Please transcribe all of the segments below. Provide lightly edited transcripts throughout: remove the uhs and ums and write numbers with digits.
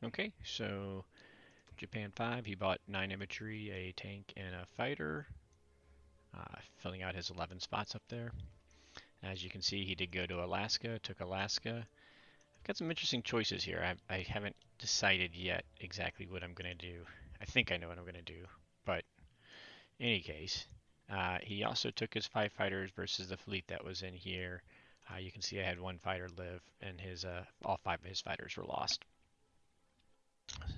Okay, so Japan 5, he bought 9 infantry, a tank, and a fighter, filling out his 11 spots up there. As you can see, he did go to Alaska, took Alaska. I've got some interesting choices here. I haven't decided yet exactly what I'm going to do. I think I know what I'm going to do, but in any case, he also took his 5 fighters versus the fleet that was in here. You can see I had 1 fighter live, and his all 5 of his fighters were lost.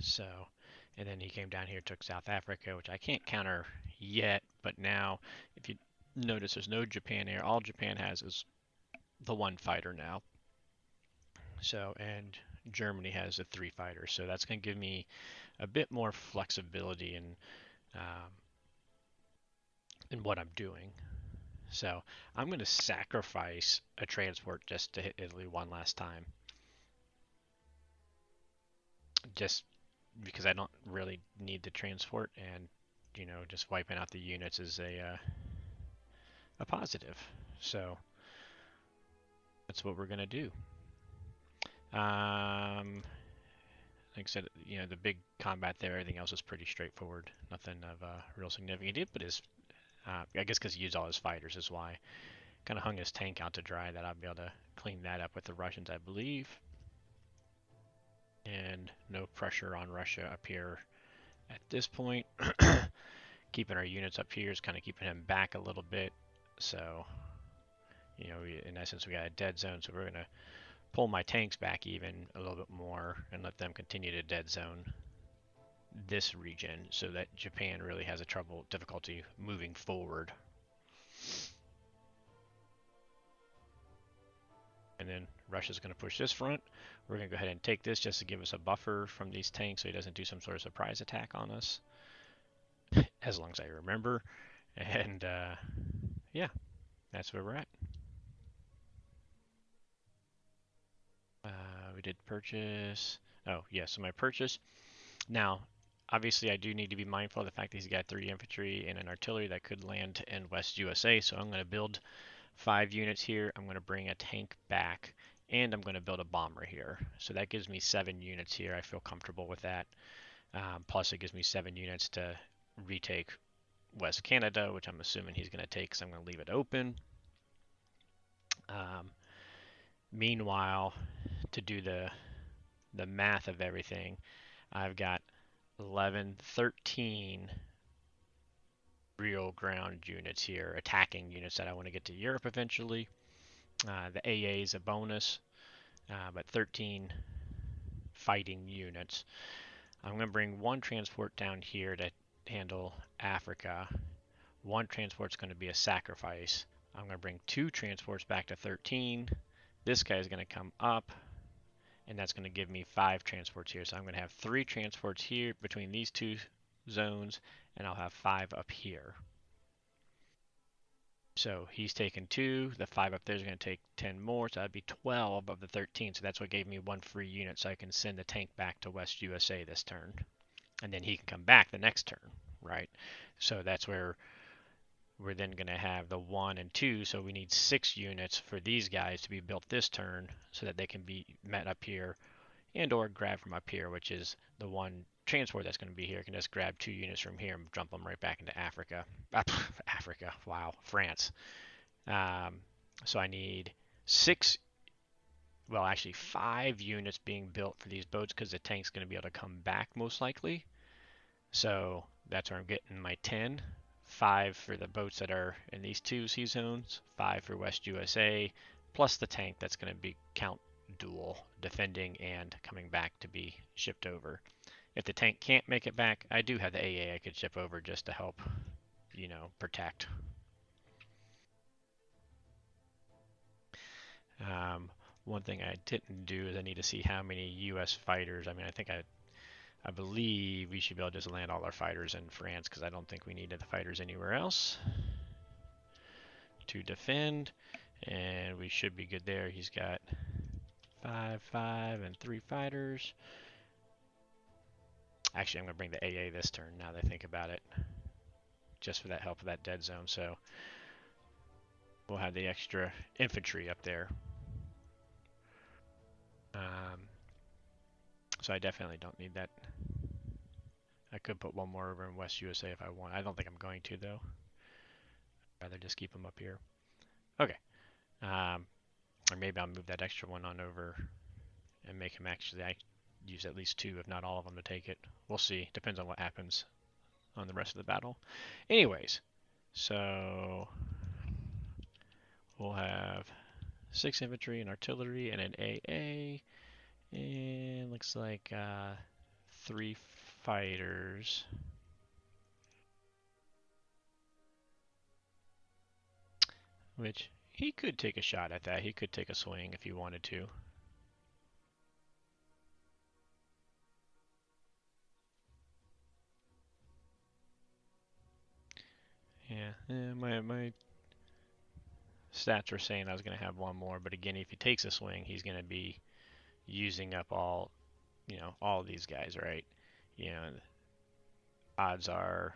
So, and then he came down here, took South Africa, which I can't counter yet, but now, if you notice, there's no Japan air. All Japan has is the 1 fighter now. So, and Germany has the 3 fighters. So that's going to give me a bit more flexibility um, in what I'm doing. So I'm going to sacrifice a transport just to hit Italy one last time. Just because I don't really need the transport, and just wiping out the units is a positive. So that's what we're gonna do. Like I said, the big combat there, everything else is pretty straightforward. Nothing of real significant. He did put his, I guess because he used all his fighters is why. Kind of hung his tank out to dry. That I'll be able to clean that up with the Russians, I believe. And no pressure on Russia up here at this point. Keeping our units up here is kind of keeping him back a little bit. So, in essence, we got a dead zone. So we're going to pull my tanks back even a little bit more and let them continue to dead zone this region so that Japan really has a difficulty moving forward. And then Russia's going to push this front. We're going to go ahead and take this just to give us a buffer from these tanks so he doesn't do some sort of surprise attack on us, as long as I remember. And yeah, that's where we're at. We did purchase. Oh, yeah, so my purchase. Now, obviously, I do need to be mindful of the fact that he's got 3 infantry and an artillery that could land in West USA. So I'm going to build 5 units here. I'm going to bring a tank back, and I'm going to build a bomber here. So that gives me 7 units here. I feel comfortable with that. Plus, it gives me 7 units to retake West Canada, which I'm assuming he's going to take because I'm going to leave it open. Meanwhile, to do the math of everything, I've got 11, 13 real ground units here, attacking units that I want to get to Europe eventually. The AA is a bonus, but 13 fighting units. I'm going to bring 1 transport down here to handle Africa. 1 transport's going to be a sacrifice. I'm going to bring 2 transports back to 13. This guy is going to come up, and that's going to give me 5 transports here. So I'm going to have 3 transports here between these 2 zones, and I'll have 5 up here. So he's taken 2. The 5 up there is going to take 10 more, so that'd be 12 of the 13. So that's what gave me 1 free unit, so I can send the tank back to West USA this turn, and then he can come back the next turn, right? So that's where we're then going to have the 1 and 2, so we need 6 units for these guys to be built this turn so that they can be met up here and or grab from up here, which is the 1 transport that's going to be here. Can just grab 2 units from here and jump them right back into Africa. Africa, wow, France. So I need 6, well, actually 5 units being built for these boats because the tank's going to be able to come back most likely. So that's where I'm getting my 10. 5 for the boats that are in these 2 sea zones, 5 for West USA, plus the tank that's going to be count dual, defending and coming back to be shipped over. If the tank can't make it back, I do have the AA I could ship over just to help, protect. One thing I didn't do is I need to see how many U.S. fighters. I mean, I believe we should be able to just land all our fighters in France because I don't think we needed the fighters anywhere else to defend, and we should be good there. He's got 5, 5, and 3 fighters. Actually, I'm going to bring the AA this turn now that I think about it, just for that help of that dead zone. So we'll have the extra infantry up there. So I definitely don't need that. I could put one more over in West USA if I want. I don't think I'm going to, though. I'd rather just keep them up here. Okay. Or maybe I'll move that extra one on over and make him actually use at least two, if not all of them, to take it. We'll see. Depends on what happens on the rest of the battle. Anyways, so we'll have 6 infantry and artillery and an AA. And looks like 3 fighters. Which he could take a shot at that. He could take a swing if he wanted to. Yeah, my stats were saying I was going to have one more, but again, if he takes a swing, he's going to be using up all, all of these guys, right? You know, odds are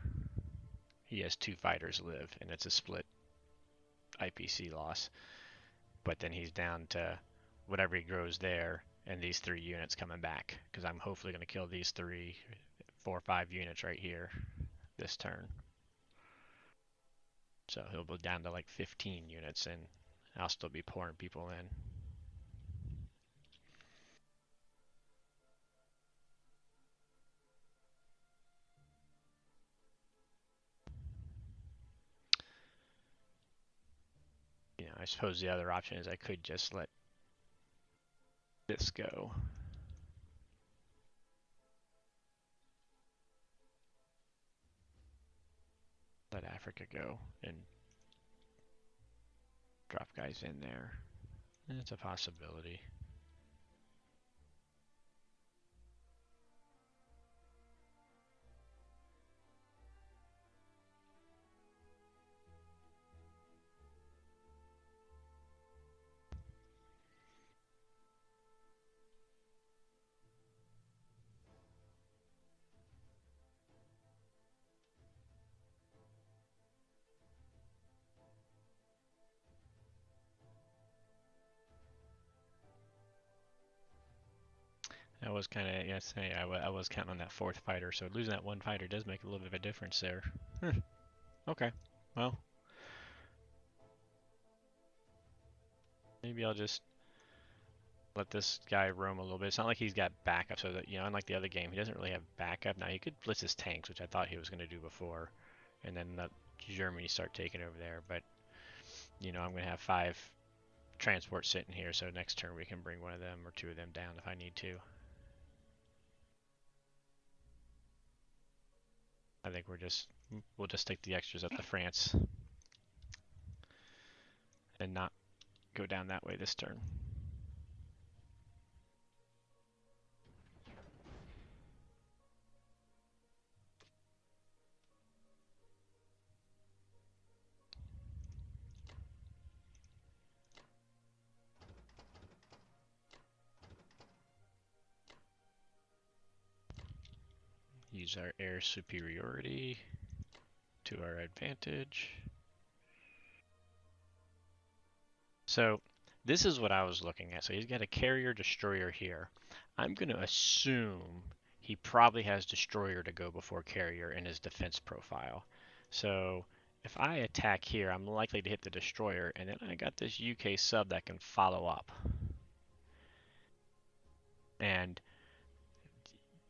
he has 2 fighters live, and it's a split IPC loss. But then he's down to whatever he grows there, and these 3 units coming back, because I'm hopefully going to kill these 3, 4, 5 units right here this turn. So he'll go down to like 15 units, and I'll still be pouring people in. I suppose the other option is I could just let this go. Let Africa go and drop guys in there. It's a possibility. I was kind of, yes, hey, I was counting on that 4th fighter, so losing that 1 fighter does make a little bit of a difference there. Okay, well, maybe I'll just let this guy roam a little bit. It's not like he's got backup, so that, unlike the other game, he doesn't really have backup. Now, he could blitz his tanks, which I thought he was going to do before, and then let Germany start taking over there, but, I'm going to have 5 transports sitting here, so next turn we can bring one of them or 2 of them down if I need to. I think we'll just take the extras up to France and not go down that way this turn. Use our air superiority to our advantage. So this is what I was looking at. So he's got a carrier destroyer here. I'm going to assume he probably has destroyer to go before carrier in his defense profile. So if I attack here, I'm likely to hit the destroyer, and then I got this UK sub that can follow up. And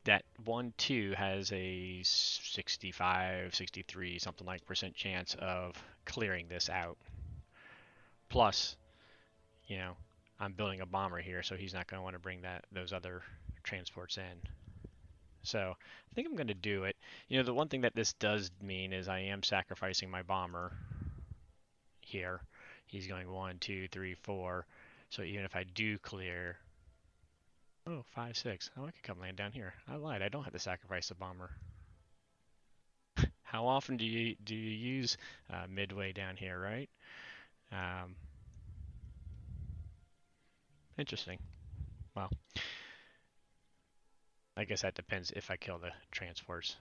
that 1-2 has a 65, 63, something like % chance of clearing this out. Plus, I'm building a bomber here, so he's not going to want to bring those other transports in. So I think I'm going to do it. The one thing that this does mean is I am sacrificing my bomber here. He's going 1, 2, 3, 4. So even if I do clear, 5, 6. Oh, I could come land down here. I lied. I don't have to sacrifice a bomber. How often do you use midway down here, right? Interesting. Well, I guess that depends if I kill the transports.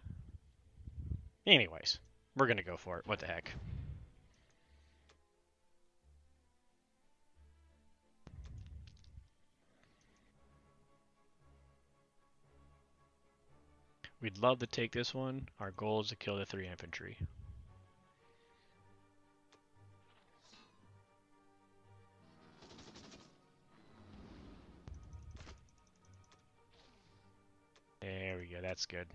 Anyways, we're going to go for it. What the heck? We'd love to take this one. Our goal is to kill the 3 infantry. There we go, that's good.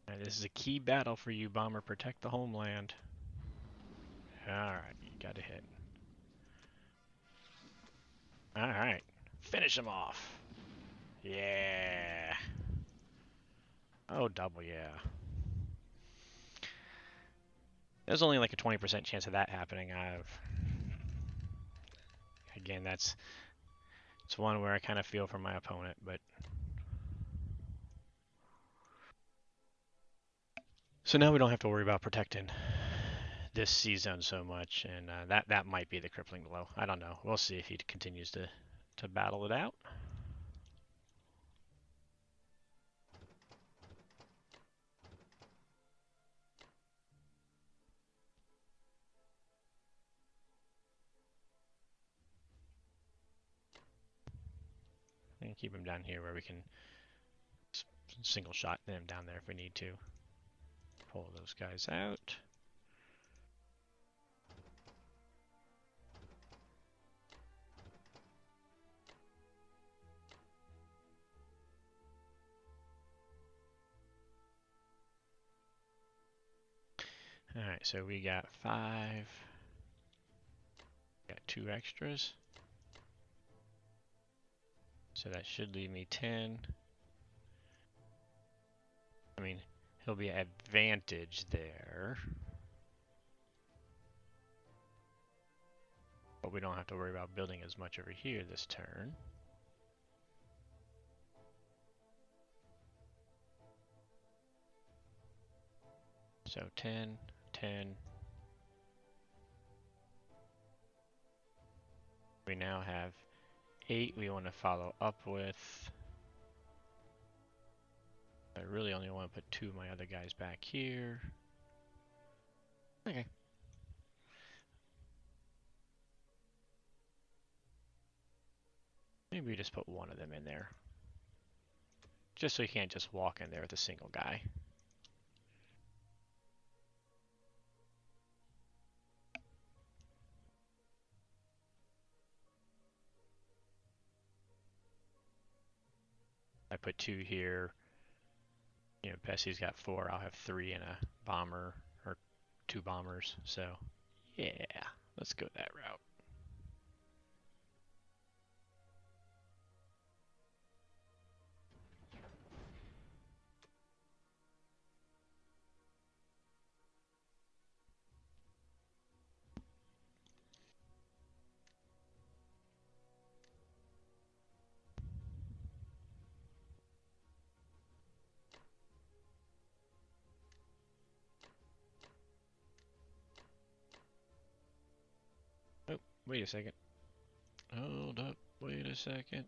Right, this is a key battle for you, Bomber. Protect the homeland. Alright, you got a hit. Alright, finish him off. Yeah. Oh, double, yeah. There's only like a 20% chance of that happening. Again, it's one where I kind of feel for my opponent, but so now we don't have to worry about protecting this C zone so much, and that might be the crippling blow. I don't know. We'll see if he continues to battle it out. And keep him down here where we can single shot them down there if we need to. Pull those guys out. Alright, so we got 5. Got 2 extras. So that should leave me 10. I mean, he'll be at advantage there. But we don't have to worry about building as much over here this turn. So 10, 10. We now have 8 we want to follow up with. I really only want to put 2 of my other guys back here. Okay. Maybe we just put 1 of them in there. Just so you can't just walk in there with a single guy. I put 2 here. You know, Bessie's got 4. I'll have 3 and a bomber, or 2 bombers. So, yeah, let's go that route. Oh, wait a second. Hold up, wait a second.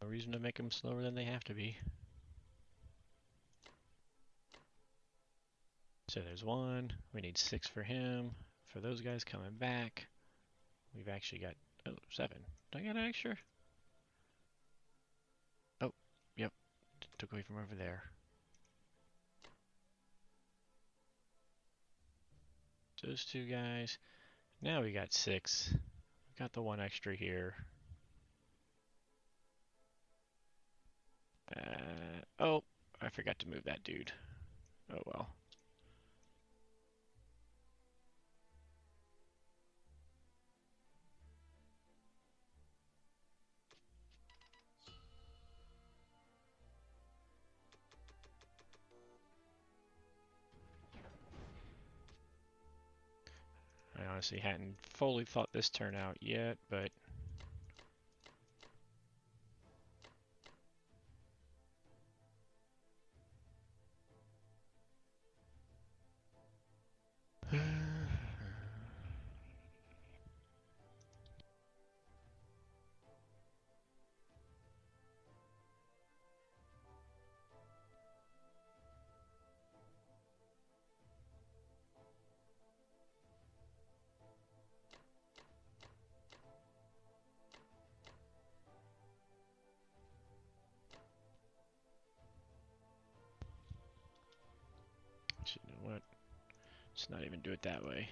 No reason to make them slower than they have to be. So there's 1. We need 6 for him. For those guys coming back, we've actually got 7. Do I got an extra? Oh, yep. Took away from over there. Those 2 guys. Now we got 6. Got the 1 extra here. Oh, I forgot to move that dude. Oh well. I honestly hadn't fully thought this turn out yet, but You know what? Let's not even do it that way.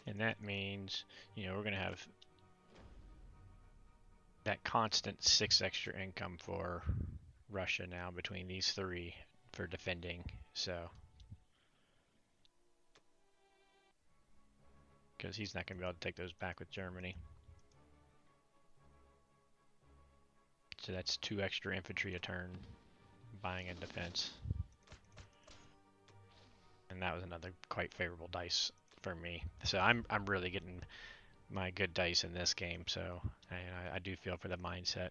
And that means, we're going to have that constant 6 extra income for Russia now between these three for defending. So, because he's not going to be able to take those back with Germany. So that's 2 extra infantry a turn buying in defense. And that was another quite favorable dice for me. So I'm really getting my good dice in this game. So I do feel for the mindset.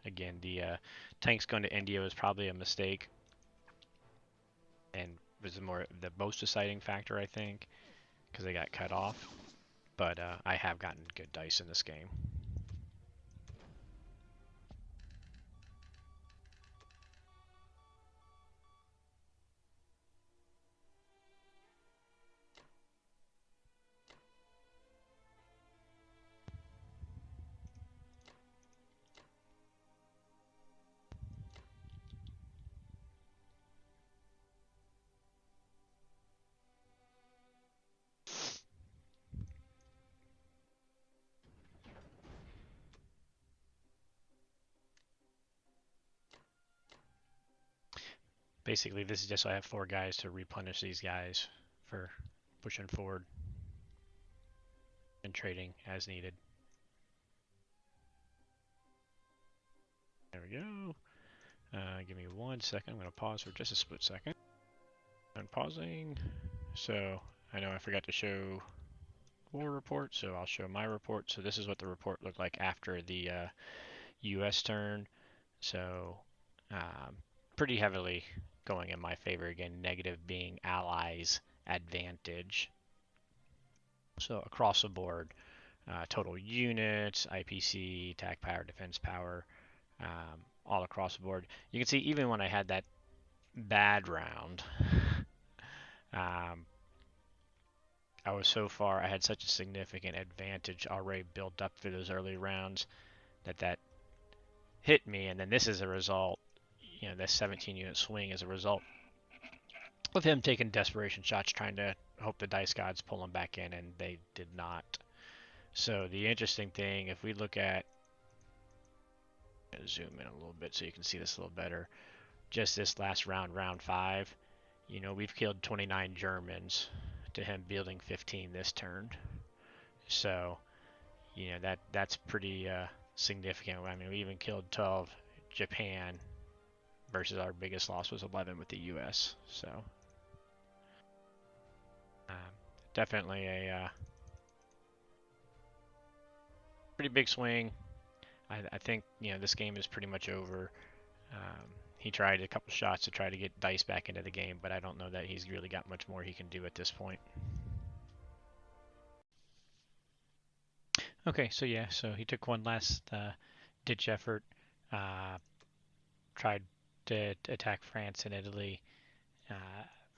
Again, the tanks going to India was probably a mistake, and was the most deciding factor, I think, because they got cut off. But I have gotten good dice in this game. Basically, this is just so I have 4 guys to replenish these guys for pushing forward and trading as needed. There we go. Give me 1 second. I'm going to pause for just a split second. I'm pausing. So I know I forgot to show war report, so I'll show my report. So this is what the report looked like after the U.S. turn. So pretty heavily going in my favor again, negative being Allies' advantage. So across the board, total units, IPC, attack power, defense power, all across the board. You can see even when I had that bad round, I had such a significant advantage already built up through those early rounds that hit me, and then this is a result, this 17 unit swing is a result of him taking desperation shots, trying to hope the dice gods pull him back in, and they did not. So the interesting thing, if we look at, zoom in a little bit so you can see this a little better, just this last round, round 5, we've killed 29 Germans to him building 15 this turn. So, that's pretty significant. I mean, we even killed 12 Japan versus our biggest loss was 11 with the U.S. So, definitely a pretty big swing. I think, this game is pretty much over. He tried a couple shots to try to get dice back into the game, but I don't know that he's really got much more he can do at this point. Okay, so yeah, so he took one last ditch effort, tried to attack France and Italy.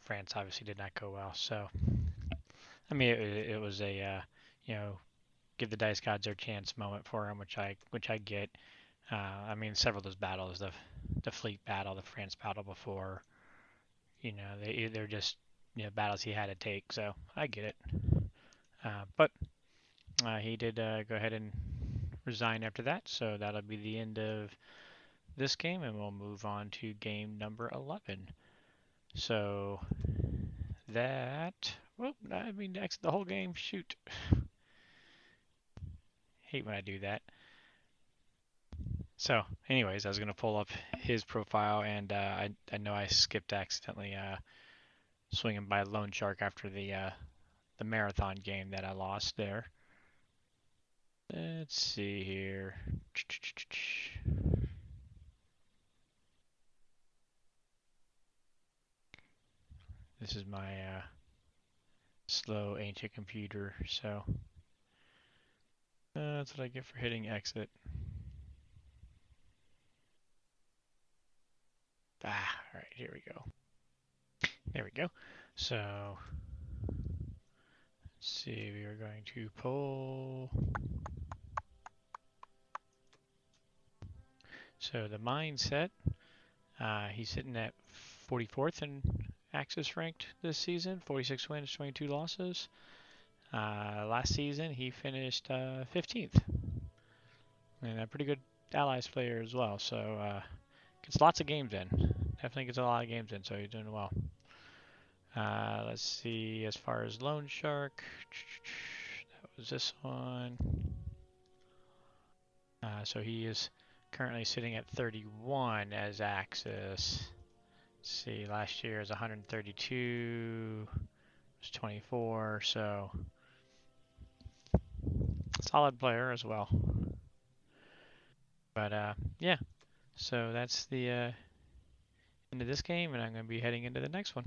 France obviously did not go well, so I mean it was a give the dice gods their chance moment for him, which I get. I mean several of those battles, the fleet battle, the France battle before, they're just battles he had to take. So I get it. But he did go ahead and resign after that. So that'll be the end of this game, and we'll move on to game number 11. So that, well, I mean, next the whole game. Shoot, hate when I do that. So, anyways, I was gonna pull up his profile, and I know I skipped accidentally swinging by Lone Shark after the marathon game that I lost there. Let's see here. This is my slow ancient computer, so that's what I get for hitting exit. All right, here we go. There we go. So, let's see, we are going to pull. So the mindset, he's sitting at 44th in Axis ranked this season, 46 wins, 22 losses. Last season he finished 15th, and a pretty good Allies player as well. So gets lots of games in. Definitely gets a lot of games in, so he's doing well. Let's see, as far as Lone Shark, that was this one. So he is currently sitting at 31 as Axis. Let's see, last year is 132, was 24, so solid player as well. But yeah, so that's the end of this game, and I'm going to be heading into the next one.